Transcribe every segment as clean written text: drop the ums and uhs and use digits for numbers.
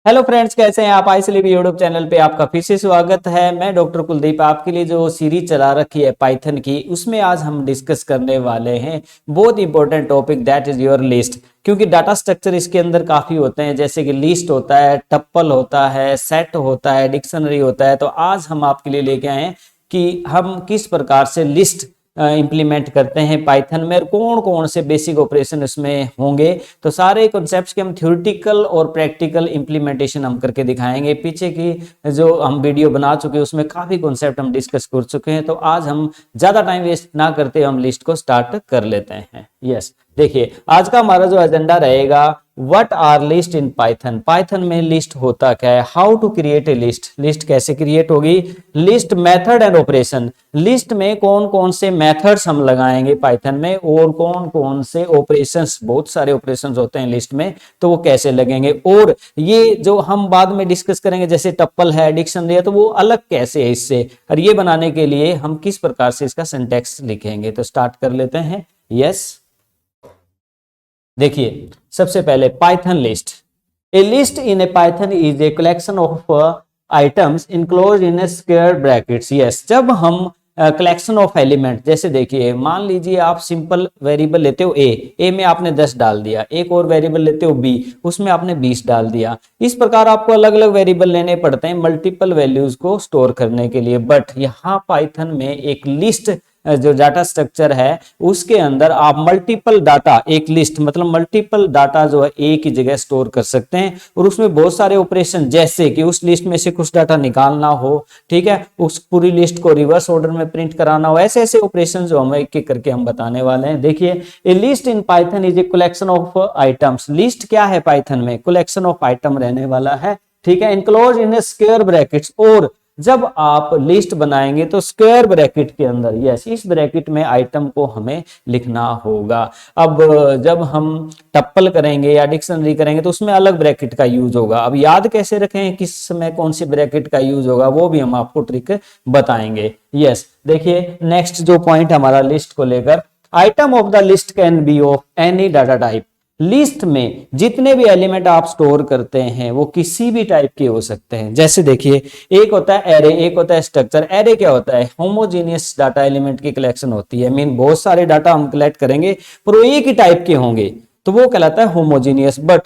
Hello friends, कैसे हैं आप। आईसीलिव यूट्यूब चैनल पे आपका फिर से स्वागत है। मैं डॉक्टर कुलदीप आपके लिए जो सीरीज चला रखी है पाइथन की, उसमें आज हम डिस्कस करने वाले हैं बहुत important topic, that is your list. क्योंकि डाटा स्ट्रक्चर इसके अंदर काफी होते हैं, जैसे कि लिस्ट होता है, टप्पल होता है, सेट होता है, डिक्शनरी होता है। तो आज हम आपके लिए लेके आए हैं कि हम किस प्रकार से लिस्ट इंप्लीमेंट करते हैं पाइथन में, और कौन कौन से बेसिक ऑपरेशन इसमें होंगे। तो सारे कॉन्सेप्ट्स के हम थ्योरेटिकल और प्रैक्टिकल इंप्लीमेंटेशन हम करके दिखाएंगे। पीछे की जो हम वीडियो बना चुके हैं उसमें काफी कॉन्सेप्ट हम डिस्कस कर चुके हैं। तो आज हम ज्यादा टाइम वेस्ट ना करते हम लिस्ट को स्टार्ट कर लेते हैं। यस, देखिए आज का हमारा जो एजेंडा रहेगा, what are list in Python. Python में लिस्ट होता क्या है, how to create a list, list कैसे क्रिएट होगी, list method and operation, list में कौन कौन से मेथड्स हम लगाएंगे पाइथन में, और कौन कौन से ऑपरेशंस, बहुत सारे ऑपरेशंस होते हैं लिस्ट में, तो वो कैसे लगेंगे। और ये जो हम बाद में डिस्कस करेंगे जैसे टप्पल है, डिक्शनरी है, तो वो अलग कैसे है इससे, और ये बनाने के लिए हम किस प्रकार से इसका सिंटैक्स लिखेंगे। तो स्टार्ट कर लेते हैं। यस, देखिए सबसे पहले Python list. A list in A Python is a collection of items enclosed in A square brackets. Yes, जब हम कलेक्शन ऑफ एलिमेंट, जैसे देखिए मान लीजिए आप सिंपल वेरिएबल लेते हो ए में आपने 10 डाल दिया, एक और वेरिएबल लेते हो बी, उसमें आपने 20 डाल दिया। इस प्रकार आपको अलग अलग वेरिएबल लेने पड़ते हैं मल्टीपल वैल्यूज को स्टोर करने के लिए। बट यहाँ पाइथन में एक लिस्ट जो डाटा स्ट्रक्चर है उसके अंदर आप मल्टीपल डाटा, एक लिस्ट मतलब मल्टीपल डाटा जो है एक ही जगह स्टोर कर सकते हैं, और उसमें बहुत सारे ऑपरेशन, जैसे कि उस लिस्ट में से कुछ डाटा निकालना हो, ठीक है, उस पूरी लिस्ट को रिवर्स ऑर्डर में प्रिंट कराना हो, ऐसे ऐसे ऑपरेशन जो हम एक एक करके हम बताने वाले हैं। देखिए, a list in Python is a collection of items. List क्या है पाइथन में, कलेक्शन ऑफ आइटम रहने वाला है, ठीक है, enclose in A square brackets. और जब आप लिस्ट बनाएंगे तो स्क्वायर ब्रैकेट के अंदर, यस, इस ब्रैकेट में आइटम को हमें लिखना होगा। अब जब हम टप्पल करेंगे या डिक्शनरी करेंगे तो उसमें अलग ब्रैकेट का यूज होगा। अब याद कैसे रखें किस समय कौन सी ब्रैकेट का यूज होगा, वो भी हम आपको ट्रिक बताएंगे। यस, देखिए नेक्स्ट जो पॉइंट हमारा लिस्ट को लेकर, item of the list can be of any data type. List में जितने भी एलिमेंट आप स्टोर करते हैं वो किसी भी टाइप के हो सकते हैं। जैसे देखिए, एक होता है एरे, एक होता है स्ट्रक्चर। एरे क्या होता है, होमोजीनियस डाटा एलिमेंट की कलेक्शन होती है, मीन बहुत सारे डाटा हम कलेक्ट करेंगे पर वो एक ही टाइप के होंगे, तो वो कहलाता है homogeneous. But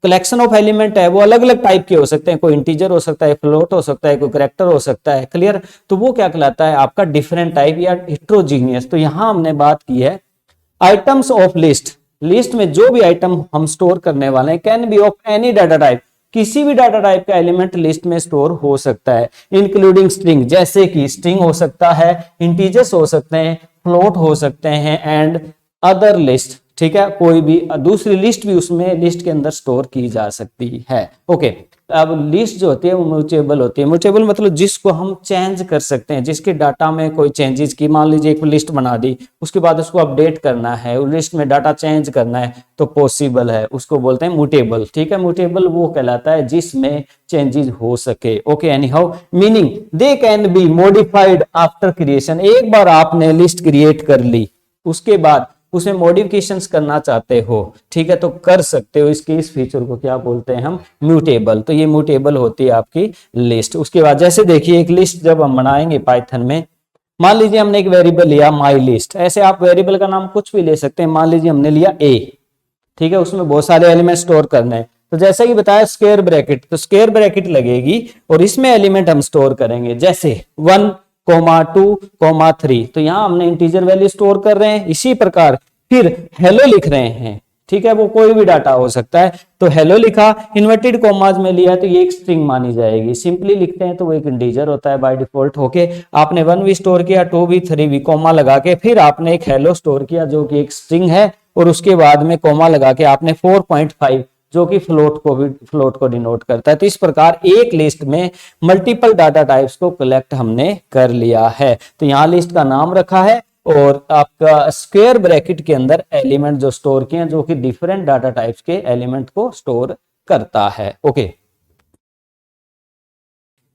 collection of element है वो अलग अलग टाइप के हो सकते हैं, कोई इंटीजर हो सकता है, फ्लोट हो सकता है, कोई कैरेक्टर हो सकता है, क्लियर। तो वो क्या कहलाता है आपका डिफरेंट टाइप या हेट्रोजीनियस। तो यहां हमने बात की है आइटम्स ऑफ लिस्ट। लिस्ट में जो भी आइटम हम स्टोर करने वाले हैं, can be of any data type, किसी भी डाटा टाइप का एलिमेंट लिस्ट में स्टोर हो सकता है, इंक्लूडिंग स्ट्रिंग, जैसे कि स्ट्रिंग हो सकता है, इंटीजर्स हो सकते हैं, फ्लोट हो सकते हैं, एंड अदर लिस्ट, ठीक है, कोई भी दूसरी लिस्ट भी उसमें लिस्ट के अंदर स्टोर की जा सकती है। ओके, अब लिस्ट जो होती है वो म्यूटेबल होती है। म्यूटेबल मतलब जिसको हम चेंज कर सकते हैं, जिसके डाटा में कोई चेंजेस की, मान लीजिए एक लिस्ट बना दी, उसके बाद उसको अपडेट करना है, उस लिस्ट में डाटा चेंज करना है, तो पॉसिबल है, उसको बोलते हैं म्यूटेबल, ठीक है। म्यूटेबल वो कहलाता है जिसमें चेंजेस हो सके। Okay, any how, meaning they can be modified after creation. एक बार आपने लिस्ट क्रिएट कर ली, उसके बाद उसमें मॉडिफिकेशंस करना चाहते हो, ठीक है, तो कर सकते हो। इसके इस फीचर को क्या बोलते हैं हम, म्यूटेबल। तो ये म्यूटेबल होती है आपकी लिस्ट। उसके बाद जैसे देखिए, एक लिस्ट जब हम बनाएंगे पाइथन में, मान लीजिए हमने एक वेरिएबल लिया माई लिस्ट, ऐसे आप वेरिएबल का नाम कुछ भी ले सकते हैं। मान लीजिए हमने लिया ए, ठीक है, उसमें बहुत सारे एलिमेंट स्टोर करने हैं, तो जैसे कि बताया स्क्वायर ब्रैकेट, तो स्क्वायर ब्रैकेट लगेगी और इसमें एलिमेंट हम स्टोर करेंगे, जैसे 1, 2, 3। तो यहां हमने इंटीजर वैल्यू स्टोर कर रहे हैं। इसी प्रकार फिर हेलो लिख रहे हैं, ठीक है, वो कोई भी डाटा हो सकता है, तो हेलो लिखा, इन्वर्टेड कॉमाज में लिया तो ये एक स्ट्रिंग मानी जाएगी। सिंपली लिखते हैं तो वो एक इंटीजर होता है बाय डिफॉल्ट। होके आपने 1 भी स्टोर किया, 2 भी, 3 भी, कॉमा लगा के फिर आपने एक हेलो स्टोर किया जो कि एक स्ट्रिंग है, और उसके बाद में कॉमा लगा के आपने 4.5 जो कि फ्लोट को डिनोट करता है। तो इस प्रकार एक लिस्ट में मल्टीपल डाटा टाइप्स को कलेक्ट हमने कर लिया है। तो यहाँ लिस्ट का नाम रखा है, और आपका स्क्वायर ब्रैकेट के अंदर एलिमेंट जो स्टोर किए हैं, जो कि डिफरेंट डाटा टाइप्स के एलिमेंट को स्टोर करता है। Okay,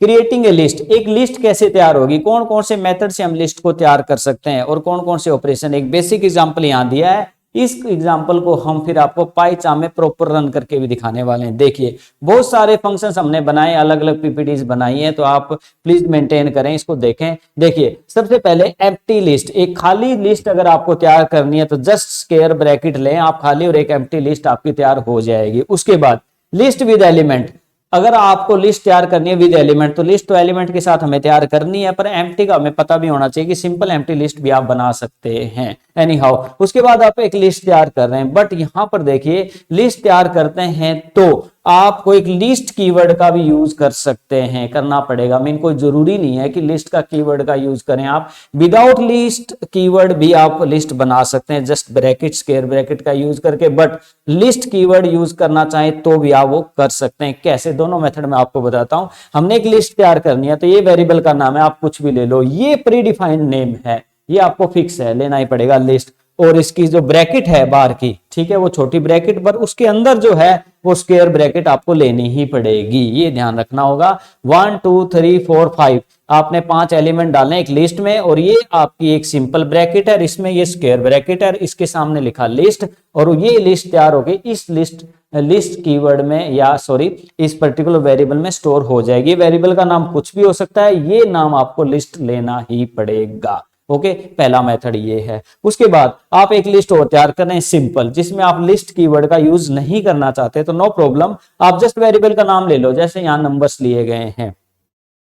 creating a list. एक लिस्ट कैसे तैयार होगी, कौन कौन से मेथड से हम लिस्ट को तैयार कर सकते हैं, और कौन कौन से ऑपरेशन। एक बेसिक एग्जांपल यहां दिया है, इस एग्जांपल को हम फिर आपको पाइचार्म में प्रॉपर रन करके भी दिखाने वाले हैं। देखिए बहुत सारे फंक्शंस हमने बनाए, अलग अलग पीपीटीज बनाई है, तो आप प्लीज मेंटेन करें, इसको देखें। देखिए सबसे पहले एम्प्टी लिस्ट, एक खाली लिस्ट अगर आपको तैयार करनी है तो जस्ट स्क्वायर ब्रैकेट लें आप खाली और एक एम्प्टी लिस्ट आपकी तैयार हो जाएगी। उसके बाद लिस्ट विद एलिमेंट, अगर आपको लिस्ट तैयार करनी है विद एलिमेंट तो लिस्ट तो एलिमेंट के साथ हमें तैयार करनी है, पर एम्प्टी का हमें पता भी होना चाहिए कि सिंपल एम्प्टी लिस्ट भी आप बना सकते हैं एनी हाउ। उसके बाद आप एक लिस्ट तैयार कर रहे हैं, बट यहां पर देखिए लिस्ट तैयार करते हैं तो आपको एक लिस्ट कीवर्ड का भी यूज कर सकते हैं, करना पड़ेगा। मीन कोई जरूरी नहीं है कि लिस्ट का कीवर्ड का यूज करें, आप विदाउट लिस्ट कीवर्ड भी आप लिस्ट बना सकते हैं जस्ट ब्रैकेट स्क्वायर ब्रैकेट का यूज करके, बट लिस्ट कीवर्ड यूज करना चाहें तो भी आप वो कर सकते हैं। कैसे, दोनों मेथड में आपको बताता हूं। हमने एक लिस्ट तैयार करनी है तो ये वेरिएबल का नाम है, आप कुछ भी ले लो, ये प्री डिफाइंड नेम है, ये आपको फिक्स है, लेना ही पड़ेगा लिस्ट। और इसकी जो ब्रैकेट है बाहर की, ठीक है, वो छोटी ब्रैकेट, पर उसके अंदर जो है वो स्क्वायर ब्रैकेट आपको लेनी ही पड़ेगी, ये ध्यान रखना होगा। 1 2 3 4 5 आपने 5 एलिमेंट डालने एक लिस्ट में, और ये आपकी एक सिंपल ब्रैकेट है, इसमें ये स्क्वायर ब्रैकेट है, इसके सामने लिखा लिस्ट, और ये लिस्ट तैयार होगी इस लिस्ट कीवर्ड में, या सॉरी इस पर्टिकुलर वेरिएबल में स्टोर हो जाएगी। वेरिएबल का नाम कुछ भी हो सकता है, ये नाम आपको लिस्ट लेना ही पड़ेगा। ओके, पहला मेथड ये है। उसके बाद आप एक लिस्ट और तैयार कर रहे हैं सिंपल, जिसमें आप लिस्ट कीवर्ड का यूज नहीं करना चाहते तो नो प्रॉब्लम, आप जस्ट वेरिएबल का नाम ले लो, जैसे यहां नंबर्स लिए गए हैं,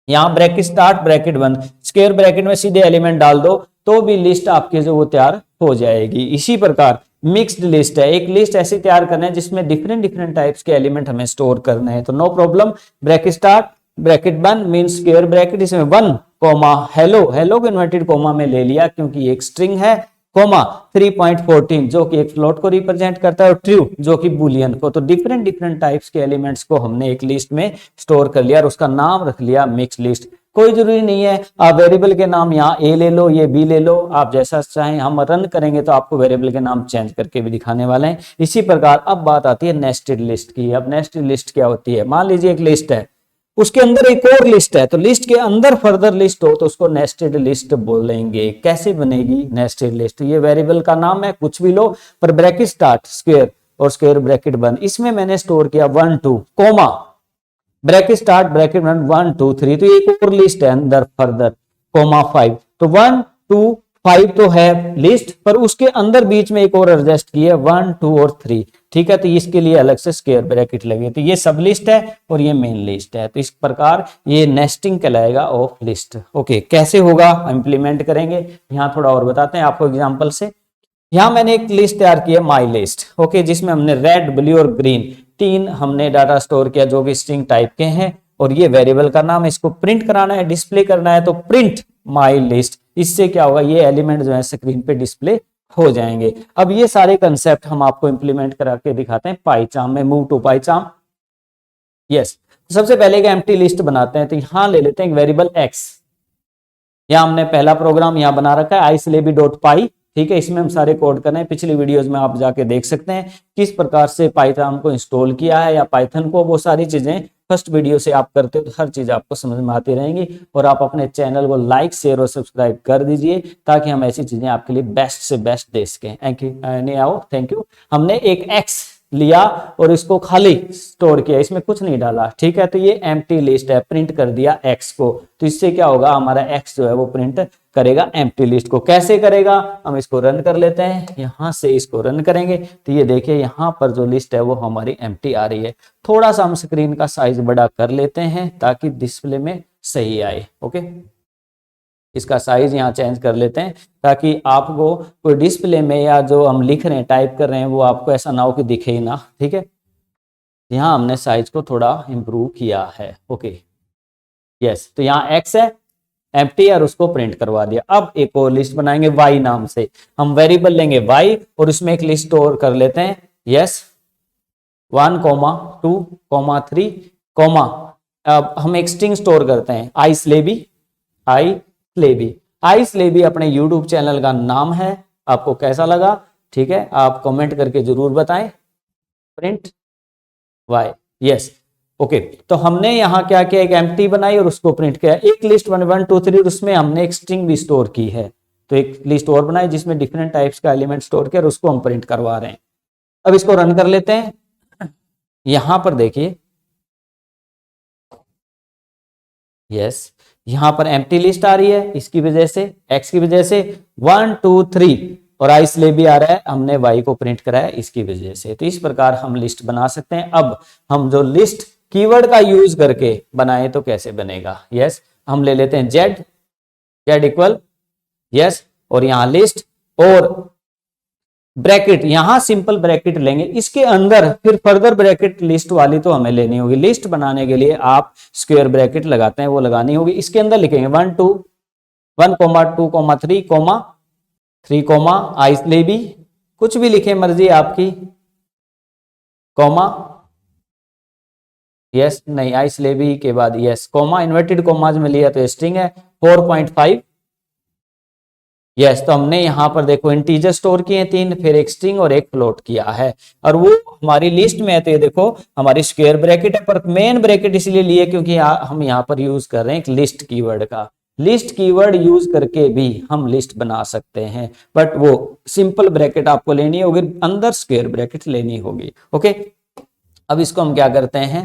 यहां ब्रैकेट स्टार्ट ब्रैकेट बंद, स्क्वायर ब्रैकेट में सीधे एलिमेंट डाल दो तो भी लिस्ट आपके जो वो तैयार हो जाएगी। इसी प्रकार मिक्स्ड लिस्ट है, एक लिस्ट ऐसी तैयार करना है जिसमें डिफरेंट डिफरेंट टाइप्स के एलिमेंट हमें स्टोर करने हैं, तो no problem, bracket start bracket बंद मीन स्क्वायर ब्रैकेट, इसमें 1 कोमा हेलो, हेलो को इन्वर्टेड कोमा में ले लिया क्योंकि एक स्ट्रिंग है, कोमा 3.14 जो कि एक फ्लोट को रिप्रेजेंट करता है, और ट्रू जो कि बुलियन को। तो डिफरेंट डिफरेंट टाइप्स के एलिमेंट्स को हमने एक लिस्ट में स्टोर कर लिया और उसका नाम रख लिया मिक्स लिस्ट। कोई जरूरी नहीं है आप वेरिएबल के नाम यहाँ ए ले लो, ये बी ले लो, आप जैसा चाहें। हम रन करेंगे तो आपको वेरिएबल के नाम चेंज करके भी दिखाने वाले हैं। इसी प्रकार अब बात आती है नेस्टेड लिस्ट की। अब नेस्टेड लिस्ट क्या होती है, मान लीजिए एक लिस्ट है, उसके अंदर एक और लिस्ट है, तो लिस्ट के अंदर फर्दर लिस्ट हो तो उसको नेस्टेड लिस्ट बोलेंगे। कैसे बनेगी नेस्टेड लिस्ट, ये वेरिएबल का नाम है, कुछ भी लो, पर ब्रैकेट स्टार्ट स्क्वायर और स्क्वायर ब्रैकेट बंद, इसमें मैंने स्टोर किया 1 2 कोमा ब्रैकेट स्टार्ट ब्रैकेट बंद 1 2 3, तो एक और लिस्ट है अंदर फर्दर कोमा 5, तो 1 2 5 तो है लिस्ट, पर उसके अंदर बीच में एक और एडजस्ट किया 1 2 और 3, ठीक है, तो इसके लिए अलग से स्क्वायर ब्रैकेट लगे, तो ये सब लिस्ट है और ये मेन लिस्ट है। तो इस प्रकार ये नेस्टिंग कहलाएगा ऑफ लिस्ट। ओके, कैसे होगा इंप्लीमेंट करेंगे, यहाँ थोड़ा और बताते हैं आपको एग्जांपल से। यहाँ मैंने एक लिस्ट तैयार की है माई लिस्ट, ओके, जिसमें हमने रेड ब्लू और ग्रीन 3 हमने डाटा स्टोर किया जो भी स्ट्रिंग टाइप के हैं, और ये वेरिएबल का नाम, इसको प्रिंट कराना है, डिस्प्ले करना है, तो प्रिंट माई लिस्ट। इससे क्या होगा, ये एलिमेंट जो है स्क्रीन पे डिस्प्ले हो जाएंगे। अब ये सारे कंसेप्ट हम आपको इंप्लीमेंट करा के दिखाते हैं पाइचार्म में। Move to पाइचार्म। यस, सबसे पहले एक एम्प्टी लिस्ट बनाते हैं, तो यहां ले लेते हैं एक वेरिएबल एक्स। यहां हमने पहला प्रोग्राम यहां बना रखा है islebi.py, ठीक है, इसमें हम सारे कोड कर रहे हैं। पिछली वीडियोस में आप जाके देख सकते हैं किस प्रकार से पाइथन को इंस्टॉल किया है, या पाइथन को, वो सारी चीजें फर्स्ट वीडियो से आप करते हो तो हर चीज आपको समझ में आती रहेंगी। और आप अपने चैनल को लाइक शेयर और सब्सक्राइब कर दीजिए ताकि हम ऐसी चीजें आपके लिए बेस्ट से बेस्ट दे सकें। Thank you. हमने एक एक्स लिया और इसको खाली स्टोर किया, इसमें कुछ नहीं डाला, ठीक है, तो ये एम्प्टी लिस्ट है, प्रिंट कर दिया एक्स को। तो इससे क्या होगा, हमारा एक्स जो है वो प्रिंट करेगा एम्प्टी लिस्ट को। कैसे करेगा, हम इसको रन कर लेते हैं, यहां से इसको रन करेंगे तो ये देखिए यहां पर जो लिस्ट है वो हमारी एम्प्टी आ रही है। थोड़ा सा हम स्क्रीन का साइज बड़ा कर लेते हैं ताकि डिस्प्ले में सही आए। ओके, इसका साइज यहाँ चेंज कर लेते हैं ताकि आपको कोई डिस्प्ले में या जो हम लिख रहे हैं टाइप कर रहे हैं वो आपको ऐसा ना हो कि दिखे ही ना, ठीक है। यहाँ हमने साइज को थोड़ा इंप्रूव किया है। ओके, यस, तो यहाँ एक्स है एम्प्टी और उसको प्रिंट करवा दिया। अब एक और लिस्ट बनाएंगे y नाम से, हम वेरिएबल लेंगे y और उसमें एक लिस्ट स्टोर कर लेते हैं। यस, 1 2 3 अब हम एक स्ट्रिंग स्टोर करते हैं islebi। islebi अपने YouTube चैनल का नाम है, आपको कैसा लगा, ठीक है, आप कमेंट करके जरूर बताएं। प्रिंट y, यस, ओके, तो हमने यहाँ क्या किया, एक एम्प्टी बनाई और उसको प्रिंट किया। एक लिस्ट 1 1 2 3 उसमें हमने एक स्ट्रिंग भी स्टोर की है, तो एक लिस्ट और बनाई जिसमें डिफरेंट टाइप्स का एलिमेंट स्टोर किया और उसको हम प्रिंट करवा रहे हैं। अब इसको रन कर लेते हैं। यहां पर देखिए, यस, यहां पर एम्प्टी लिस्ट आ रही है, इसकी वजह से, एक्स की वजह से 1 2 3 और आइसले भी आ रहा है, हमने वाई को प्रिंट कराया इसकी वजह से। तो इस प्रकार हम लिस्ट बना सकते हैं। अब हम जो लिस्ट कीवर्ड का यूज करके बनाए तो कैसे बनेगा, यस, हम ले लेते हैं जेड, जेड इक्वल, यस, और यहां लिस्ट और ब्रैकेट, यहां सिंपल ब्रैकेट लेंगे, इसके अंदर फिर फर्दर ब्रैकेट लिस्ट वाली तो हमें लेनी होगी। लिस्ट बनाने के लिए आप स्क्वायर ब्रैकेट लगाते हैं, वो लगानी होगी। इसके अंदर लिखेंगे 1 2 1 2 3 3 आइसले भी, कुछ भी लिखे मर्जी आपकी, कॉमा, यस, नहीं आइसले भी के बाद यस, कॉमा, इन्वर्टेड कॉमाज में लिया तो स्ट्रिंग है 4.5, यस। तो हमने यहां पर देखो इंटीजर स्टोर किए 3, फिर एक स्ट्रिंग और एक फ्लोट किया है, और वो हमारी लिस्ट में है। तो ये देखो हमारी स्क्वायर ब्रैकेट है, पर मेन ब्रैकेट इसलिए लिए क्योंकि हम यहां पर यूज कर रहे हैं एक लिस्ट कीवर्ड का। लिस्ट कीवर्ड यूज करके भी हम लिस्ट बना सकते हैं, बट वो सिंपल ब्रैकेट आपको लेनी होगी, अंदर स्क्वायर ब्रैकेट लेनी होगी। ओके, अब इसको हम क्या करते हैं,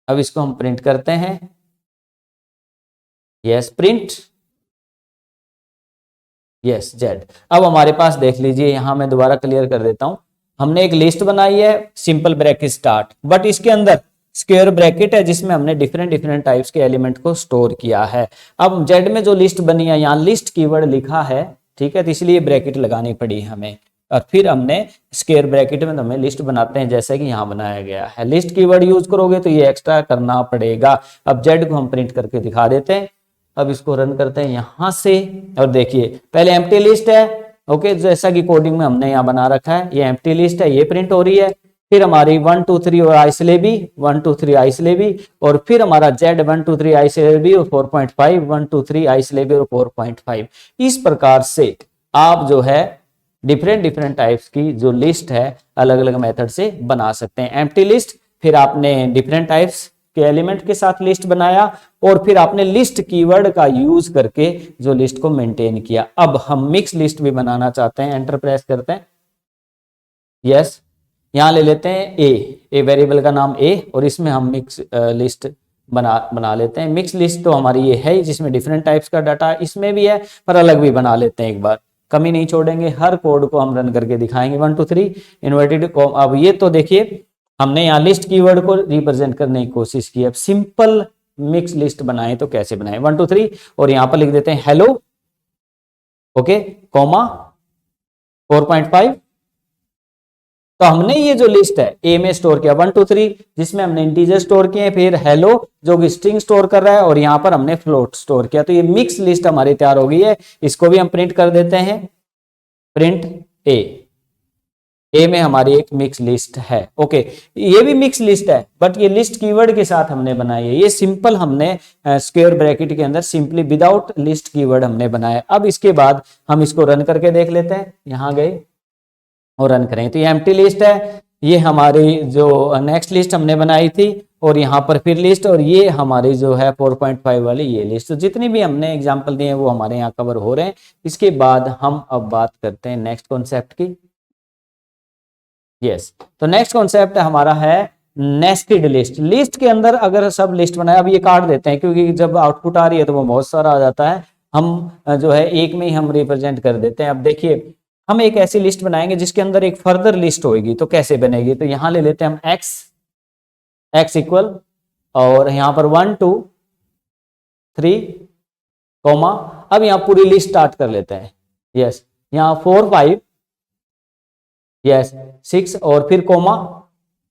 अब इसको हम प्रिंट करते हैं, यस, प्रिंट, यस, जेड। अब हमारे पास देख लीजिए, यहां मैं दोबारा क्लियर कर देता हूं, हमने एक लिस्ट बनाई है सिंपल ब्रैकेट स्टार्ट, बट इसके अंदर स्क्वायर ब्रैकेट है जिसमें हमने डिफरेंट डिफरेंट टाइप्स के एलिमेंट को स्टोर किया है। अब जेड में जो लिस्ट बनी है, यहां लिस्ट कीवर्ड लिखा है, ठीक है, तो इसलिए ब्रैकेट लगानी पड़ी हमें, और फिर हमने स्क्वायर ब्रैकेट में हमें लिस्ट बनाते हैं जैसे कि यहां बनाया गया है। लिस्ट कीवर्ड यूज करोगे तो ये एक्स्ट्रा करना पड़ेगा। अब जेड को हम प्रिंट करके दिखा देते हैं। अब इसको रन करते हैं यहां से, और देखिए पहले एम्प्टी लिस्ट है, ओके, जैसा कि कोडिंग में हमने यहाँ बना रखा है, ये एम्प्टी लिस्ट है, ये प्रिंट हो रही है। फिर हमारी 1 2 3 और आइसले भी, 1 2 3 आइसले भी, और फिर हमारा जेड 1 2 3 आइसले भी और 4.5, 1 2 3 आइसले भी और 4.5। इस प्रकार से आप जो है डिफरेंट डिफरेंट टाइप्स की जो लिस्ट है अलग अलग मेथड से बना सकते हैं। एम्प्टी लिस्ट, फिर आपने डिफरेंट टाइप्स के एलिमेंट के साथ लिस्ट बनाया, और फिर आपने लिस्ट कीवर्ड का यूज करके जो लिस्ट को मेंटेन किया। अब हम मिक्स लिस्ट भी बनाना चाहते हैं, एंटर प्रेस करते हैं, यस, यहां ले लेते हैं ए वेरिएबल का नाम ए, और इसमें हम मिक्स लिस्ट बना लेते हैं। मिक्स लिस्ट तो हमारी ये है जिसमें डिफरेंट टाइप्स का डाटा इसमें भी है, पर अलग भी बना लेते हैं, एक बार कमी नहीं छोड़ेंगे, हर कोड को हम रन करके दिखाएंगे। 1 2 3 इन्वर्टेड कॉम। अब ये तो देखिए हमने यहाँ लिस्ट कीवर्ड को रिप्रेजेंट करने की कोशिश की। अब सिंपल मिक्स लिस्ट बनाए तो कैसे बनाए, 1 2 3 और यहां पर लिख देते हैं हेलो, ओके, कॉमा 4.5। तो हमने ये जो लिस्ट है ए में स्टोर किया 1 2 3, जिसमें हमने इंटीजर स्टोर किए, फिर हेलो जो कि स्ट्रिंग स्टोर कर रहा है, और यहां पर हमने फ्लोट स्टोर किया। तो ये मिक्स लिस्ट हमारी तैयार हो गई है। इसको भी हम प्रिंट कर देते हैं, प्रिंट ए में हमारी एक मिक्स लिस्ट है। ओके, ये भी मिक्स लिस्ट है, बट ये लिस्ट कीवर्ड के साथ हमने बनाई है। ये सिंपल हमने स्क्वायर ब्रैकेट के अंदर सिंपली विदाउट लिस्ट कीवर्ड हमने बनाया। अब इसके बाद हम इसको रन करके देख लेते हैं, यहां गए और रन करें तो ये एम्प्टी लिस्ट है, ये हमारी जो नेक्स्ट लिस्ट हमने बनाई थी, और यहाँ पर फिर लिस्ट, और ये हमारी जो है 4.5 वाली ये लिस्ट। तो जितनी भी हमने एग्जांपल दिए हैं वो हमारे यहाँ कवर हो रहे हैं। इसके बाद हम अब बात करते हैं नेक्स्ट कॉन्सेप्ट की। यस, तो नेक्स्ट कॉन्सेप्ट हमारा है नेस्टेड लिस्ट। लिस्ट के अंदर अगर सब लिस्ट बनाए, अब ये काट देते हैं क्योंकि जब आउटपुट आ रही है तो वो बहुत सारा आ जाता है, हम जो है एक में ही हम रिप्रेजेंट कर देते हैं। अब देखिए हम एक ऐसी लिस्ट बनाएंगे जिसके अंदर एक फर्दर लिस्ट होगी, तो कैसे बनेगी, तो यहां ले लेते हैं हम एक्स इक्वल, और यहां पर 1 2 3 कॉमा, अब यहां पूरी लिस्ट स्टार्ट कर लेते हैं, यस, यहां 4 5 यस 6 और फिर कॉमा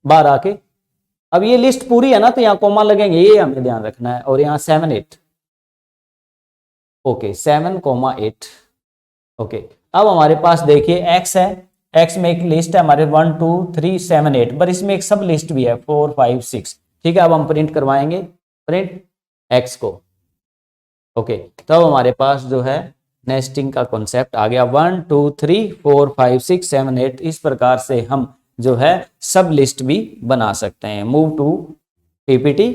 बार आके, अब ये लिस्ट पूरी है ना तो यहां कॉमा लगेंगे, ये हमें ध्यान रखना है, और यहां 7 8, ओके 7 8, ओके। अब हमारे पास देखिए एक्स है, एक्स में एक लिस्ट है हमारे 1 2 3 7 8, पर इसमें एक सब लिस्ट भी है 4 5 6, ठीक है। अब हम प्रिंट करवाएंगे, प्रिंट एक्स को, ओके। तो अब हमारे पास जो है नेस्टिंग का कॉन्सेप्ट आ गया, 1 2 3 4 5 6 7 8। इस प्रकार से हम जो है सब लिस्ट भी बना सकते हैं। Move to PPT.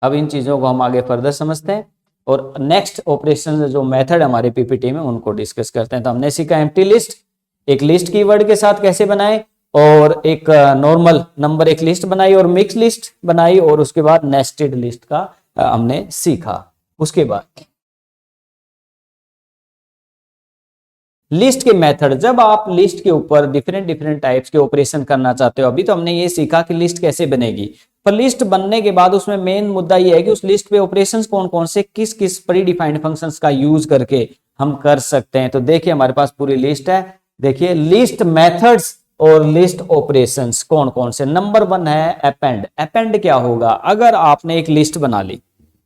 अब इन चीजों को हम आगे फर्दर समझते हैं। और नेक्स्ट ऑपरेशन जो मेथड हमारे पीपीटी में उनको डिस्कस करते हैं। तो हमने सीखा एम्प्टी लिस्ट, एक लिस्ट कीवर्ड के साथ कैसे बनाए, और एक नॉर्मल नंबर एक लिस्ट बनाई और मिक्स लिस्ट बनाई, और उसके बाद नेस्टेड लिस्ट का हमने सीखा। उसके बाद लिस्ट के मेथड, जब आप लिस्ट के ऊपर डिफरेंट डिफरेंट टाइप्स के ऑपरेशन करना चाहते हो, अभी तो हमने ये सीखा कि लिस्ट कैसे बनेगी, पर लिस्ट बनने के बाद उसमें मेन मुद्दा ये है कि उस लिस्ट पे ऑपरेशंस कौन कौन से किस किस प्री डिफाइंड फंक्शंस का यूज करके हम कर सकते हैं। तो देखिए हमारे पास पूरी लिस्ट है, देखिए लिस्ट मेथड्स और लिस्ट ऑपरेशंस कौन कौन से। नंबर 1 है अपेंड। अपेंड क्या होगा, अगर आपने एक लिस्ट बना ली,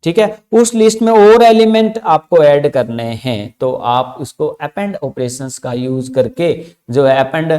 ठीक है, उस लिस्ट में और एलिमेंट आपको ऐड करने हैं, तो आप उसको अपेंड ऑपरेशंस का यूज करके, जो है अपेंड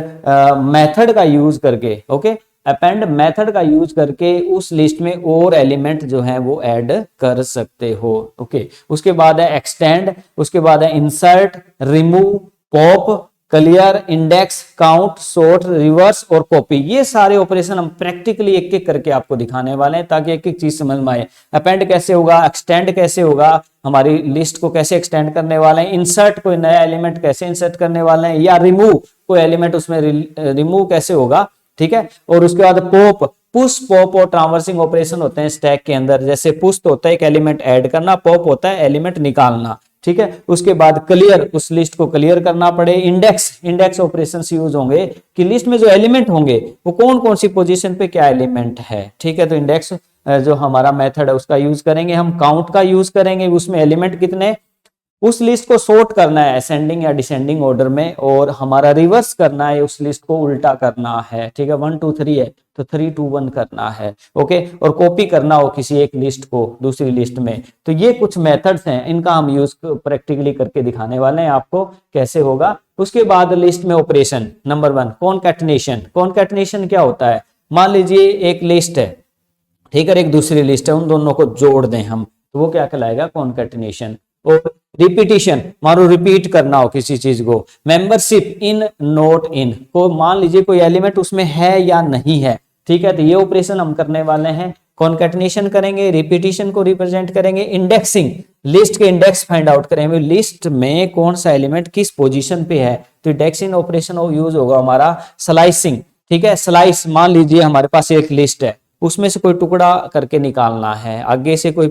मेथड का यूज करके, ओके, अपेंड मेथड का यूज करके उस लिस्ट में और एलिमेंट जो है वो ऐड कर सकते हो। ओके, उसके बाद है एक्सटेंड, उसके बाद है insert, remove, pop, clear, index, count, sort, reverse और कॉपी। ये सारे ऑपरेशन हम प्रैक्टिकली एक एक करके आपको दिखाने वाले हैं, ताकि एक एक चीज समझ में आए। अपेंड कैसे होगा, एक्सटेंड कैसे होगा, हमारी लिस्ट को कैसे एक्सटेंड करने वाले हैं, इंसर्ट कोई नया एलिमेंट कैसे इंसर्ट करने वाले हैं, या रिमूव कोई एलिमेंट उसमें रिमूव कैसे होगा, ठीक है। और उसके बाद पॉप, पुश, पॉप और ट्रांवर्सिंग ऑपरेशन होते हैं स्टैक के अंदर। जैसे पुश तो होता है एक एलिमेंट ऐड करना, पॉप होता है एलिमेंट निकालना, ठीक है। उसके बाद क्लियर, उस लिस्ट को क्लियर करना पड़े। इंडेक्स, इंडेक्स ऑपरेशन यूज होंगे कि लिस्ट में जो एलिमेंट होंगे वो कौन कौन सी पोजीशन पे क्या एलिमेंट है, ठीक है। तो इंडेक्स जो हमारा मेथड है उसका यूज करेंगे हम। काउंट का यूज करेंगे, उसमें एलिमेंट कितने, उस लिस्ट को सॉर्ट करना है असेंडिंग या डिसेंडिंग ऑर्डर में, और हमारा रिवर्स करना है, उस लिस्ट को उल्टा करना है, ठीक है। 1 2 3 है तो 3 2 1 करना है, ओके। और कॉपी करना हो किसी एक लिस्ट को दूसरी लिस्ट में। तो ये कुछ मेथड्स हैं, इनका हम यूज प्रैक्टिकली करके दिखाने वाले हैं आपको कैसे होगा। उसके बाद लिस्ट में ऑपरेशन नंबर 1 कॉनकैटिनेशन। कॉनकैटिनेशन क्या होता है, मान लीजिए एक लिस्ट है, ठीक है, एक दूसरी लिस्ट है, उन दोनों को जोड़ दें हम, तो वो क्या कहलाएगा, कॉनकैटिनेशन। और रिपीटिशन, मानो रिपीट करना हो किसी चीज को। मेंबरशिप इन, नोट इन, को मान लीजिए कोई एलिमेंट उसमें है या नहीं है, ठीक है, तो ये ऑपरेशन हम करने वाले हैं। कॉनकैटिनेशन करेंगे, रिपीटिशन को रिप्रेजेंट करेंगे। इंडेक्सिंग, लिस्ट के इंडेक्स फाइंड आउट करेंगे, लिस्ट में कौन सा एलिमेंट किस पोजीशन पे है, तो इंडेक्सिंग ऑपरेशन यूज होगा हमारा। स्लाइसिंग, ठीक है, स्लाइस, मान लीजिए हमारे पास एक लिस्ट है, उसमें से कोई टुकड़ा करके निकालना है, आगे से कोई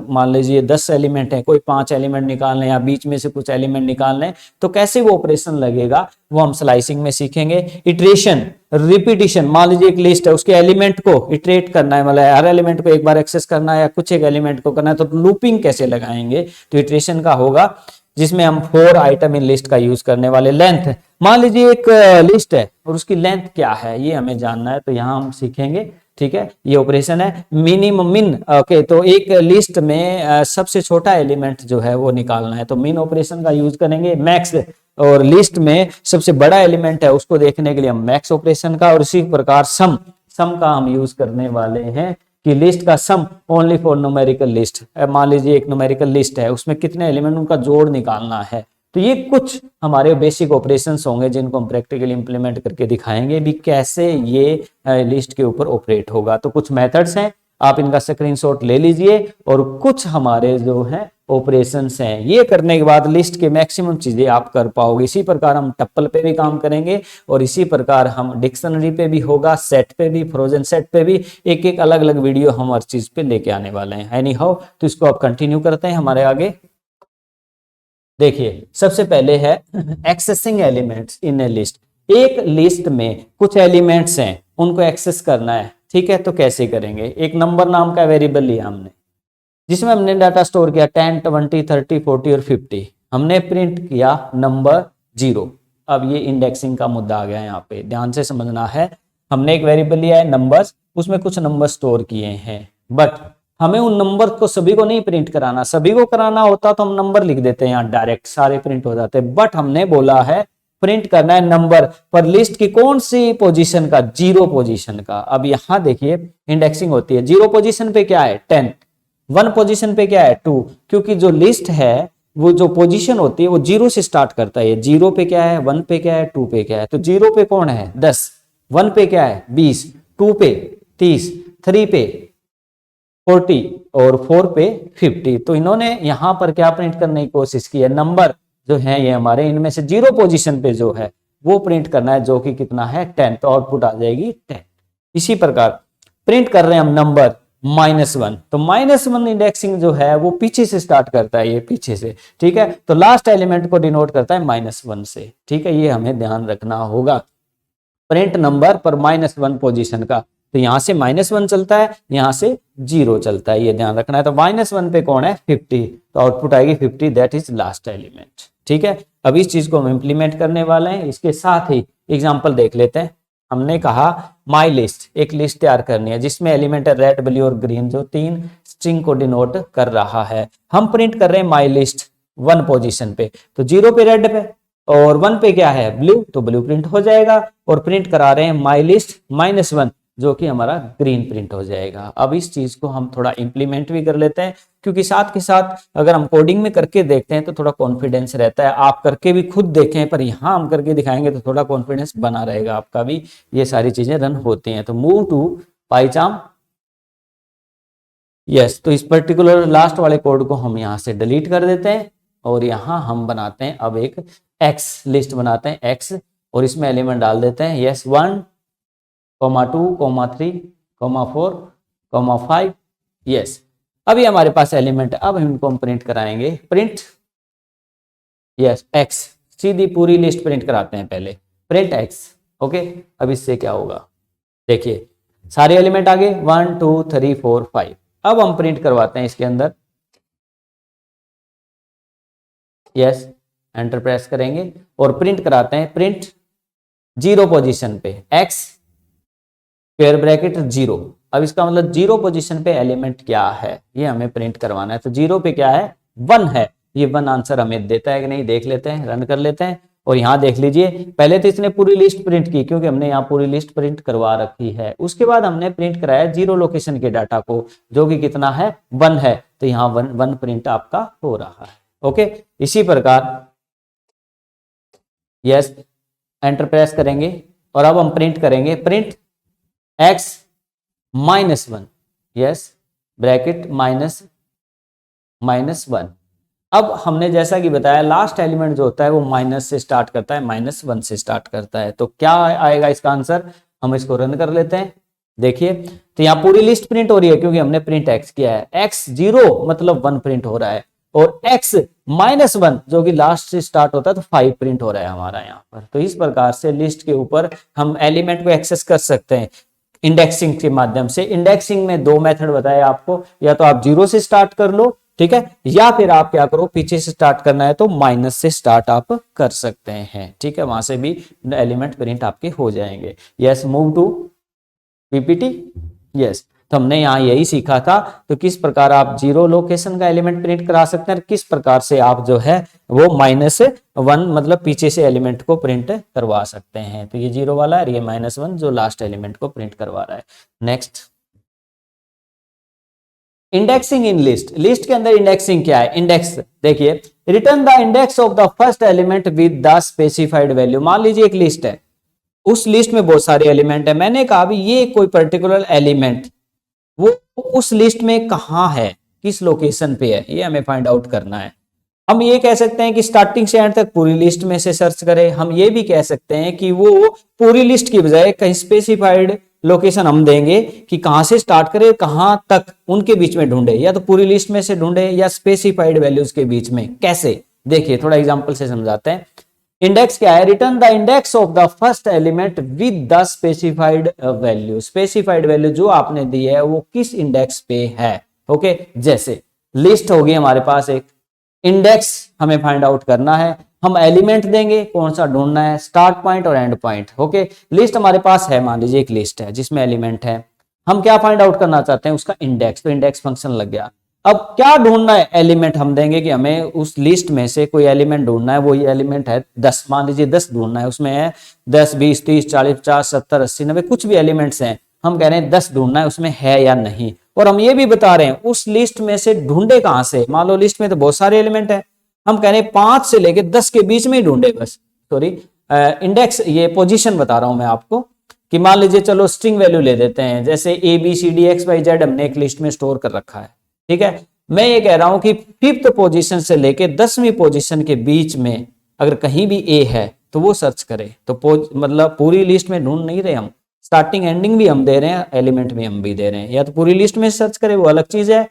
मान लीजिए 10 एलिमेंट है, कोई 5 एलिमेंट निकालने या बीच में से कुछ एलिमेंट निकालने, तो कैसे वो ऑपरेशन लगेगा वो हम स्लाइसिंग में सीखेंगे। इटरेशन, रिपीटिशन, मान लीजिए एक लिस्ट है, उसके एलिमेंट को इटरेट करना है, मतलब हर एलिमेंट को एक बार एक्सेस करना है या कुछ एक एलिमेंट को करना है, तो लूपिंग कैसे लगाएंगे, तो इटरेशन का होगा, जिसमें हम 4 आइटम इन लिस्ट का यूज करने वाले। लेंथ, मान लीजिए एक लिस्ट है और उसकी लेंथ क्या है ये हमें जानना है, तो यहां हम सीखेंगे, ठीक है। ये ऑपरेशन है मिनिमम मिन, ओके। तो एक लिस्ट में सबसे छोटा एलिमेंट जो है वो निकालना है, तो मिन ऑपरेशन का यूज करेंगे। मैक्स, और लिस्ट में सबसे बड़ा एलिमेंट है उसको देखने के लिए हम मैक्स ऑपरेशन का। और इसी प्रकार सम, सम का हम यूज करने वाले हैं कि लिस्ट का sum only for numerical list. मान लीजिए एक न्यूमेरिकल लिस्ट है, उसमें कितने एलिमेंट उनका जोड़ निकालना है। तो ये कुछ हमारे बेसिक ऑपरेशंस होंगे जिनको हम प्रैक्टिकली इंप्लीमेंट करके दिखाएंगे भी कैसे ये लिस्ट के ऊपर ऑपरेट होगा। तो कुछ मेथड्स हैं, आप इनका स्क्रीनशॉट ले लीजिए, और कुछ हमारे जो है ऑपरेशंस हैं, ये करने के बाद लिस्ट के मैक्सिमम चीजें आप कर पाओगे। इसी प्रकार हम टप्पल पे भी काम करेंगे, और इसी प्रकार हम डिक्शनरी पे भी होगा, सेट पे भी, फ्रोजन सेट पे भी, एक एक अलग अलग वीडियो हम हर चीज पे लेके आने वाले हैं। एनी हाउ, तो इसको आप कंटिन्यू करते हैं हमारे आगे। देखिए सबसे पहले है accessing elements in A list. एक लिस्ट में कुछ एलिमेंट्स हैं, उनको एक्सेस करना है, ठीक है, तो कैसे करेंगे। एक नंबर नाम का वेरिएबल लिया हमने, जिसमें हमने डाटा स्टोर किया 10 20 30 40 और 50। हमने प्रिंट किया नंबर 0। अब ये इंडेक्सिंग का मुद्दा आ गया, यहाँ पे ध्यान से समझना है। हमने एक वेरिएबल लिया है नंबर्स, उसमें कुछ नंबर स्टोर किए हैं, बट हमें उन नंबर को सभी को नहीं प्रिंट कराना। सभी को कराना होता तो हम नंबर लिख देते हैं, यहाँ डायरेक्ट सारे प्रिंट हो जाते, बट हमने बोला है प्रिंट करना है नंबर पर लिस्ट की कौन सी पोजीशन का, 0 पोजीशन का। अब यहाँ देखिए इंडेक्सिंग होती है, 0 पोजीशन पे क्या है 10, 1 पोजीशन पे क्या है 2, क्योंकि जो लिस्ट है वो जो पोजीशन होती है वो 0 से स्टार्ट करता है। 0 पे क्या है, 1 पे क्या है, 2 पे क्या है। तो 0 पे कौन है 10, 1 पे क्या है 20, 2 पे 30, 3 पे 40 और 4 पे 50। तो इन्होंने यहाँ पर क्या प्रिंट करने की कोशिश की है, नंबर जो है ये हमारे इनमें से 0 पोजीशन पे जो है वो प्रिंट करना है, जो कि कितना है 10, तो आउटपुट आ जाएगी 10। इसी प्रकार प्रिंट कर रहे हैं हम नंबर -1, तो -1 इंडेक्सिंग जो है वो पीछे से स्टार्ट करता है, ये पीछे से, ठीक है, तो लास्ट एलिमेंट को डिनोट करता है -1 से, ठीक है, ये हमें ध्यान रखना होगा। प्रिंट नंबर पर -1 पोजीशन का, तो यहां से -1 चलता है, यहां से 0 चलता है, ये ध्यान रखना है। तो -1 पे कौन है 50, तो आउटपुट आएगी 50, दैट इज लास्ट एलिमेंट, ठीक है। अब इस चीज को हम इंप्लीमेंट करने वाले हैं। इसके साथ ही एग्जांपल देख लेते हैं। हमने कहा माई लिस्ट, एक लिस्ट तैयार करनी है जिसमें एलिमेंट है रेड, ब्लू और ग्रीन, जो 3 स्ट्रिंग को डिनोट कर रहा है। हम प्रिंट कर रहे हैं माई लिस्ट 1 पोजीशन पे, तो 0 पे रेड पे और 1 पे क्या है ब्लू, तो ब्लू प्रिंट हो जाएगा। और प्रिंट करा रहे हैं माई लिस्ट -1, जो कि हमारा ग्रीन प्रिंट हो जाएगा। अब इस चीज को हम थोड़ा इंप्लीमेंट भी कर लेते हैं, क्योंकि साथ के साथ अगर हम कोडिंग में करके देखते हैं तो थोड़ा कॉन्फिडेंस रहता है। आप करके भी खुद देखें, पर यहाँ हम करके दिखाएंगे तो थोड़ा कॉन्फिडेंस बना रहेगा आपका भी, ये सारी चीजें रन होती हैं। तो मूव टू पाइचार्म, यस, तो इस पर्टिकुलर लास्ट वाले कोड को हम यहाँ से डिलीट कर देते हैं और यहाँ हम बनाते हैं अब एक एक्स लिस्ट बनाते हैं, एक्स, और इसमें एलिमेंट डाल देते हैं, यस 1, 2, 3, 4, 5, यस। अभी हमारे पास एलिमेंट है, अब हम इनको हम प्रिंट कराएंगे, प्रिंट यस एक्स, सीधी पूरी लिस्ट प्रिंट कराते हैं पहले, प्रिंट एक्स, ओके। अब इससे क्या होगा, देखिए सारे एलिमेंट आ गए 1, 2, 3, 4, 5। अब हम प्रिंट करवाते हैं इसके अंदर, यस, एंटर प्रेस करेंगे और प्रिंट कराते हैं, प्रिंट 0 पोजीशन पे एक्स स्क्वायर ब्रैकेट 0। अब इसका मतलब 0 पोजीशन पे एलिमेंट क्या है ये हमें प्रिंट करवाना है। तो 0 पे क्या है 1 है, ये 1 आंसर हमें देता है कि नहीं, देख लेते हैं, रन कर लेते हैं। और यहाँ देख लीजिए, पहले तो इसने पूरी लिस्ट प्रिंट की, क्योंकि हमने यहाँ पूरी लिस्ट प्रिंट करवा रखी है। उसके बाद हमने प्रिंट कराया 0 लोकेशन के डाटा को, जो कि कितना है 1 है, तो यहाँ 1 प्रिंट आपका हो रहा है, ओके। इसी प्रकार यस, एंटर प्रेस करेंगे और अब हम प्रिंट करेंगे, प्रिंट x -1, यस ब्रैकेट -1। अब हमने जैसा कि बताया लास्ट एलिमेंट जो होता है वो माइनस से स्टार्ट करता है, -1 से स्टार्ट करता है। तो क्या आएगा इसका आंसर, हम इसको रन कर लेते हैं। देखिए तो यहाँ पूरी लिस्ट प्रिंट हो रही है, क्योंकि हमने प्रिंट x किया है, x 0 मतलब 1 प्रिंट हो रहा है, और x -1 जो कि लास्ट से स्टार्ट होता है तो 5 प्रिंट हो रहा है हमारा यहाँ पर। तो इस प्रकार से लिस्ट के ऊपर हम एलिमेंट को एक्सेस कर सकते हैं इंडेक्सिंग के माध्यम से। इंडेक्सिंग में 2 मेथड बताए आपको, या तो आप 0 से स्टार्ट कर लो, ठीक है, या फिर आप क्या करो, पीछे से स्टार्ट करना है तो माइनस से स्टार्ट आप कर सकते हैं, ठीक है, वहां से भी एलिमेंट प्रिंट आपके हो जाएंगे। Yes, move to PPT, yes. तो हमने यहाँ यही सीखा था, तो किस प्रकार आप 0 लोकेशन का एलिमेंट प्रिंट करा सकते हैं, किस प्रकार से आप जो है वो -1 मतलब पीछे से एलिमेंट को प्रिंट करवा सकते हैं। तो ये 0 वाला है, ये -1 जो लास्ट एलिमेंट को प्रिंट करवा रहा है। Next, indexing in list. List के अंदर इंडेक्सिंग क्या है, इंडेक्स देखिए, return the index of the first element with the specified value. मान लीजिए एक लिस्ट है, उस लिस्ट में बहुत सारे एलिमेंट है, मैंने कहा भी ये कोई पर्टिकुलर एलिमेंट वो उस लिस्ट में कहां है, किस लोकेशन पे है, ये हमें फाइंड आउट करना है। हम ये कह सकते हैं कि स्टार्टिंग से एंड तक पूरी लिस्ट में से सर्च करें। हम ये भी कह सकते हैं कि वो पूरी लिस्ट की बजाय कहीं स्पेसिफाइड लोकेशन हम देंगे कि कहां से स्टार्ट करे कहां तक, उनके बीच में ढूंढे, या तो पूरी लिस्ट में से ढूंढे या स्पेसिफाइड वैल्यूज के बीच में। कैसे, देखिए थोड़ा एग्जांपल से समझाते हैं। इंडेक्स क्या है, return the index of the first element with the specified value. Specified value जो आपने दी है वो किस इंडेक्स पे है, ओके। जैसे लिस्ट होगी हमारे पास, एक इंडेक्स हमें फाइंड आउट करना है, हम एलिमेंट देंगे, कौन सा ढूंढना है, स्टार्ट पॉइंट और एंड पॉइंट, ओके। लिस्ट हमारे पास है, मान लीजिए एक लिस्ट है जिसमें एलिमेंट है, हम क्या फाइंड आउट करना चाहते हैं, उसका इंडेक्स, तो इंडेक्स फंक्शन लग गया। अब क्या ढूंढना है, एलिमेंट हम देंगे कि हमें उस लिस्ट में से कोई एलिमेंट ढूंढना है, वो ये एलिमेंट है 10, मान लीजिए 10 ढूंढना है, उसमें है 10, 20, 30, 40, 50, 70, 80, 90 कुछ भी एलिमेंट्स हैं, हम कह रहे हैं 10 ढूंढना है, उसमें है या नहीं। और हम ये भी बता रहे हैं उस लिस्ट में से ढूंढे कहां से, मान लो लिस्ट में तो बहुत सारे एलिमेंट है, हम कह रहे हैं 5 से लेके 10 के बीच में ही ढूंढे बस, सॉरी इंडेक्स ये पोजीशन बता रहा हूं मैं आपको, कि मान लीजिए चलो स्ट्रिंग वैल्यू ले देते हैं, जैसे A B C D X Y Z हमने एक लिस्ट में स्टोर कर रखा है, ठीक है। मैं ये कह रहा हूं कि 5th पोजीशन से लेके 10वीं पोजीशन के बीच में अगर कहीं भी ए है तो वो सर्च करे। तो मतलब पूरी लिस्ट में ढूंढ नहीं रहे हम, स्टार्टिंग एंडिंग भी हम दे रहे हैं, एलिमेंट भी हम भी दे रहे हैं, या तो पूरी लिस्ट में सर्च करे वो अलग चीज है,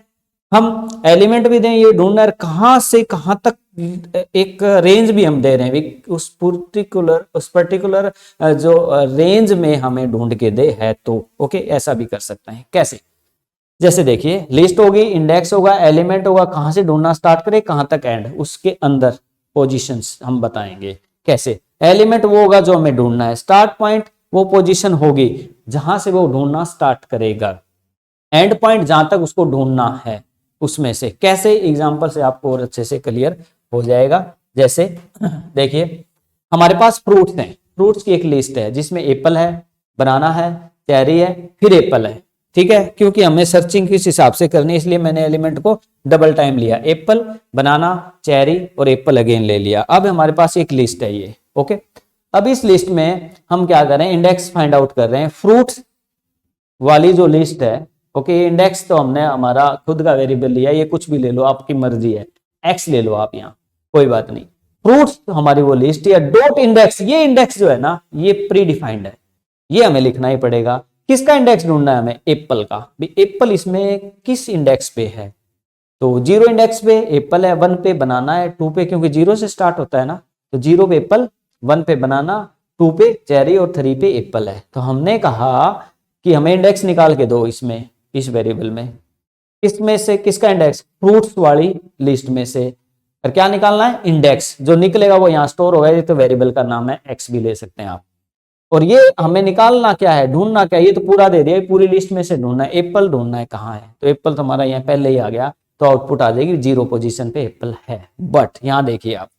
हम एलिमेंट भी दें, ये ढूंढना है कहां से कहां तक, एक रेंज भी हम दे रहे हैं, उस पर्टिकुलर जो रेंज में हमें ढूंढ के दे है तो ओके, ऐसा भी कर सकते हैं। कैसे? जैसे देखिए लिस्ट होगी, इंडेक्स होगा, एलिमेंट होगा, कहां से ढूंढना स्टार्ट करें कहां तक एंड, उसके अंदर पोजीशंस हम बताएंगे। कैसे? एलिमेंट वो होगा जो हमें ढूंढना है, स्टार्ट पॉइंट वो पोजीशन होगी जहां से वो ढूंढना स्टार्ट करेगा, एंड पॉइंट जहां तक उसको ढूंढना है उसमें से। कैसे? एग्जांपल से आपको और अच्छे से क्लियर हो जाएगा। जैसे देखिए हमारे पास फ्रूट्स हैं, फ्रूट्स की एक लिस्ट है जिसमें एप्पल है, बनाना है, चेरी है, फिर एप्पल है, ठीक है। क्योंकि हमें सर्चिंग किस हिसाब से करनी है इसलिए मैंने एलिमेंट को डबल टाइम लिया, एप्पल, बनाना, चेरी और एप्पल अगेन ले लिया। अब हमारे पास एक लिस्ट है ये, ओके। अब इस लिस्ट में हम क्या करें, इंडेक्स फाइंड आउट कर रहे हैं, फ्रूट्स वाली जो लिस्ट है, ओके। इंडेक्स तो हमने हमारा खुद का वेरिएबल लिया, ये कुछ भी ले लो आपकी मर्जी है, एक्स ले लो आप यहाँ, कोई बात नहीं। फ्रूट्स तो हमारी वो लिस्ट या डॉट इंडेक्स, ये इंडेक्स जो है ना ये प्री डिफाइंड है, ये हमें लिखना ही पड़ेगा। किसका इंडेक्स ढूंढना है हमें? एप्पल का। भी एप्पल इसमें किस इंडेक्स पे है? तो 0 इंडेक्स पे एप्पल है, 1 पे बनाना है, 2 पे क्योंकि 0 से स्टार्ट होता है ना, तो 0 पे एप्पल, 1 पे बनाना, 2 पे चेरी और 3 पे एप्पल है। तो हमने कहा कि हमें इंडेक्स निकाल के दो इसमें, इस वेरिएबल में, इसमें से किसका इंडेक्स? फ्रूट्स वाली लिस्ट में से। और क्या निकालना है? इंडेक्स। जो निकलेगा वो यहाँ स्टोर होगा, ये तो वेरिएबल का नाम है, एक्स भी ले सकते हैं आप। और ये हमें निकालना क्या है, ढूंढना क्या है? ये तो पूरा दे दिया, पूरी लिस्ट में से ढूंढना है, एप्पल ढूंढना है कहाँ है। तो एप्पल तो हमारा यहाँ पहले ही आ गया, तो आउटपुट आ जाएगी 0 पोजीशन पे एप्पल है। बट यहाँ देखिए आप,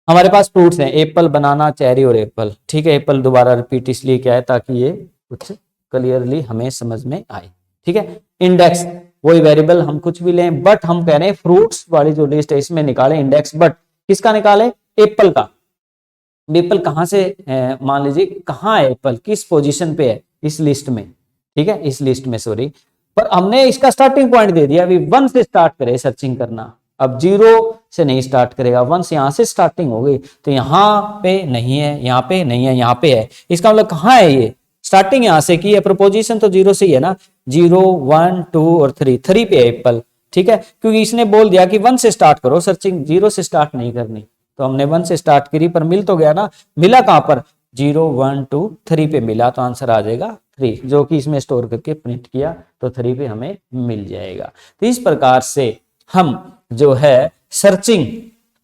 हमारे पास फ्रूट्स हैं, एप्पल, बनाना, चेरी और एप्पल, ठीक है। एप्पल दोबारा रिपीट इसलिए क्या है ताकि ये कुछ क्लियरली हमें समझ में आए, ठीक है। इंडेक्स वही वेरिएबल, हम कुछ भी लें, बट हम कह रहे हैं फ्रूट्स वाली जो लिस्ट है इसमें निकालें इंडेक्स, बट किसका निकाले? एप्पल का। एप्पल कहां से, मान लीजिए कहां है एप्पल, किस पोजीशन पे है इस लिस्ट में, ठीक है, इस लिस्ट में, सॉरी। पर हमने इसका स्टार्टिंग पॉइंट दे दिया, अभी 1 से स्टार्ट करे सर्चिंग करना। अब 0 से नहीं स्टार्ट करेगा, 1 से यहां से स्टार्टिंग हो गई, तो यहां पे नहीं है, यहां पे नहीं है, यहां पे है। इसका मतलब कहां है ये? स्टार्टिंग यहां से की है, प्रपोजिशन तो 0 से ही है ना, 0, 1, 2 और 3 पे है एप्पल, ठीक है। क्योंकि इसने बोल दिया कि 1 से स्टार्ट करो सर्चिंग, 0 से स्टार्ट नहीं करनी, तो हमने 1 से स्टार्ट करी, पर मिल तो गया ना। मिला कहां पर? 0, 1, 2, 3 पे मिला, तो आंसर आ जाएगा 3, जो कि इसमें स्टोर करके प्रिंट किया तो 3 पे हमें मिल जाएगा। तो इस प्रकार से हम जो है सर्चिंग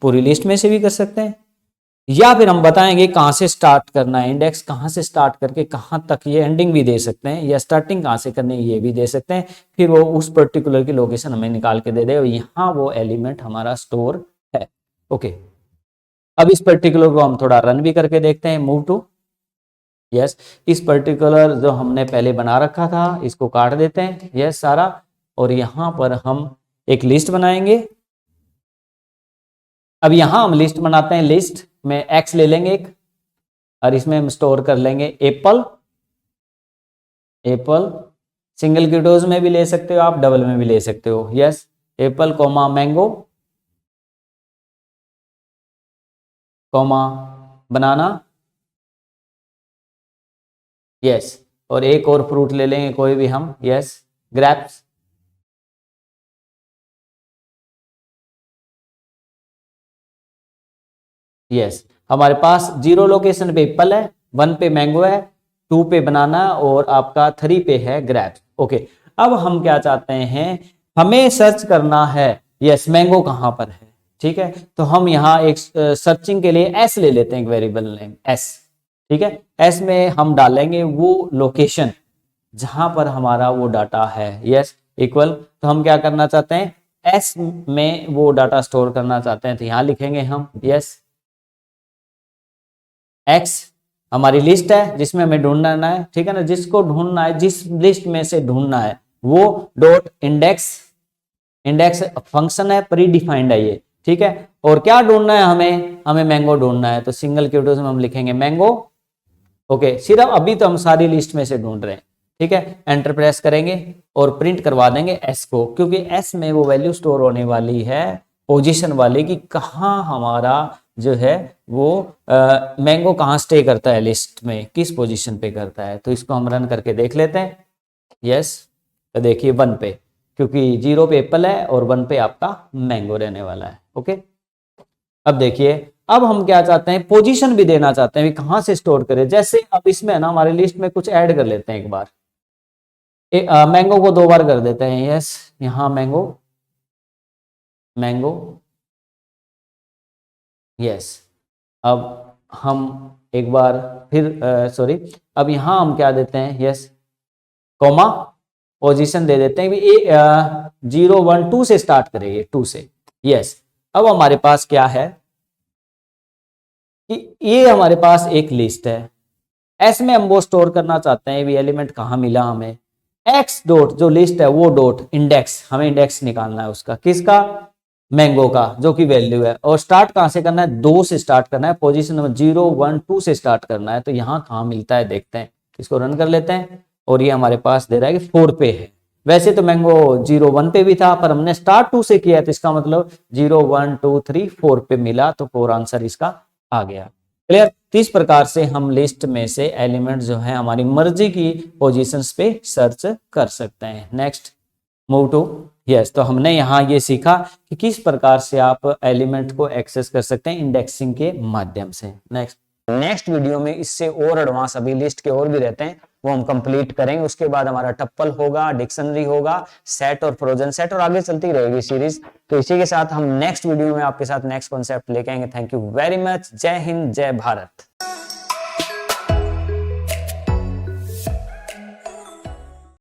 पूरी लिस्ट में से भी कर सकते हैं, या फिर हम बताएंगे कहां से स्टार्ट करना है, इंडेक्स कहां से स्टार्ट करके कहां तक, ये एंडिंग भी दे सकते हैं, या स्टार्टिंग कहां से करनी है ये भी दे सकते हैं। फिर वो उस पर्टिकुलर की लोकेशन हमें निकाल के दे दे, और यहाँ वो एलिमेंट हमारा स्टोर है, ओके। अब इस पर्टिकुलर को हम थोड़ा रन भी करके देखते हैं, मूव टू, यस। इस पर्टिकुलर जो हमने पहले बना रखा था इसको काट देते हैं, यस सारा, और यहां पर हम एक लिस्ट बनाएंगे। अब यहां हम लिस्ट बनाते हैं, लिस्ट में एक्स ले लेंगे एक, और इसमें हम स्टोर कर लेंगे एप्पल, एप्पल सिंगल कीटोज में भी ले सकते हो आप, डबल में भी ले सकते हो, yes. Apple comma mango comma banana, yes. और एक और फ्रूट ले लेंगे कोई भी हम, यस, ग्रेप्स, यस। हमारे पास 0 लोकेशन पे एप्पल है, 1 पे मैंगो है, 2 पे बनाना और आपका 3 पे है ग्रेप्स, ओके। अब हम क्या चाहते हैं, हमें सर्च करना है, यस, मैंगो कहां पर है, ठीक है। तो हम यहाँ एक सर्चिंग के लिए एस ले लेते हैं, एक वेरिएबल नेम एस, ठीक है। एस में हम डालेंगे वो लोकेशन जहां पर हमारा वो डाटा है, यस, इक्वल। तो हम क्या करना चाहते हैं, एस में वो डाटा स्टोर करना चाहते हैं, तो यहां लिखेंगे हम, यस, एक्स हमारी लिस्ट है जिसमें हमें ढूंढना है, ठीक है ना, जिसको ढूंढना है, जिस लिस्ट में से ढूंढना है वो डॉट इंडेक्स, इंडेक्स फंक्शन है, प्री डिफाइंड है ये, ठीक है। और क्या ढूंढना है हमें, हमें मैंगो ढूंढना है, तो सिंगल क्योटेशन में हम लिखेंगे मैंगो, ओके, सिर्फ अभी तो हम सारी लिस्ट में से ढूंढ रहे हैं, ठीक है। एंटर प्रेस करेंगे और प्रिंट करवा देंगे एस को, क्योंकि एस में वो वैल्यू स्टोर होने वाली है पोजीशन वाली कि कहाँ हमारा जो है वो मैंगो कहाँ स्टे करता है लिस्ट में, किस पोजीशन पे करता है। तो इसको हम रन करके देख लेते हैं। यस, तो देखिए 1 पे, क्योंकि 0 पे एप्पल है और 1 पे आपका मैंगो रहने वाला है। ओके, अब देखिए, अब हम क्या चाहते हैं, पोजीशन भी देना चाहते हैं, कहां से स्टोर करें। जैसे अब इसमें ना हमारे लिस्ट में कुछ ऐड कर लेते हैं एक बार, मैंगो को 2 बार कर देते हैं। यस, यहां मैंगो, मैंगो, यस। अब हम एक बार फिर सॉरी, अब यहां हम क्या देते हैं, यस, कॉमा, पोजीशन दे देते हैं कि 0 1 2 से स्टार्ट करेंगे, 2 से। यस, अब हमारे पास क्या है कि ये हमारे पास एक लिस्ट है, एस में हम वो स्टोर करना चाहते हैं, भी एलिमेंट कहाँ मिला हमें, एक्स डॉट जो लिस्ट है वो डॉट इंडेक्स, हमें इंडेक्स निकालना है उसका, किसका, मैंगो का, जो कि वैल्यू है। और स्टार्ट कहां से करना है, 2 से स्टार्ट करना है, पोजीशन नंबर 0 1 2 से स्टार्ट करना है। तो यहां कहां मिलता है देखते हैं, इसको रन कर लेते हैं और ये हमारे पास दे रहा है कि 4 पे है। वैसे तो मैंगो 0 1 पे भी था, पर हमने स्टार्ट 2 से किया, तो इसका मतलब 0 1 2 3 4 पे मिला, तो 4 आंसर इसका आ गया। क्लियर। तो इस प्रकार से हम लिस्ट में से एलिमेंट जो है हमारी मर्जी की पोजीशंस पे सर्च कर सकते हैं। Next, move to. यस, तो हमने यहाँ ये सीखा कि किस प्रकार से आप एलिमेंट को एक्सेस कर सकते हैं इंडेक्सिंग के माध्यम से। नेक्स्ट वीडियो में इससे और एडवांस, अभी लिस्ट के और भी रहते हैं, वो हम कंप्लीट करेंगे। उसके बाद हमारा टप्पल होगा, डिक्शनरी होगा, सेट और फ्रोजन सेट, और आगे चलती रहेगी सीरीज। तो इसी के साथ हम नेक्स्ट वीडियो में आपके साथ नेक्स्ट कॉन्सेप्ट लेके आएंगे। Thank you very much. जय हिंद, जय भारत।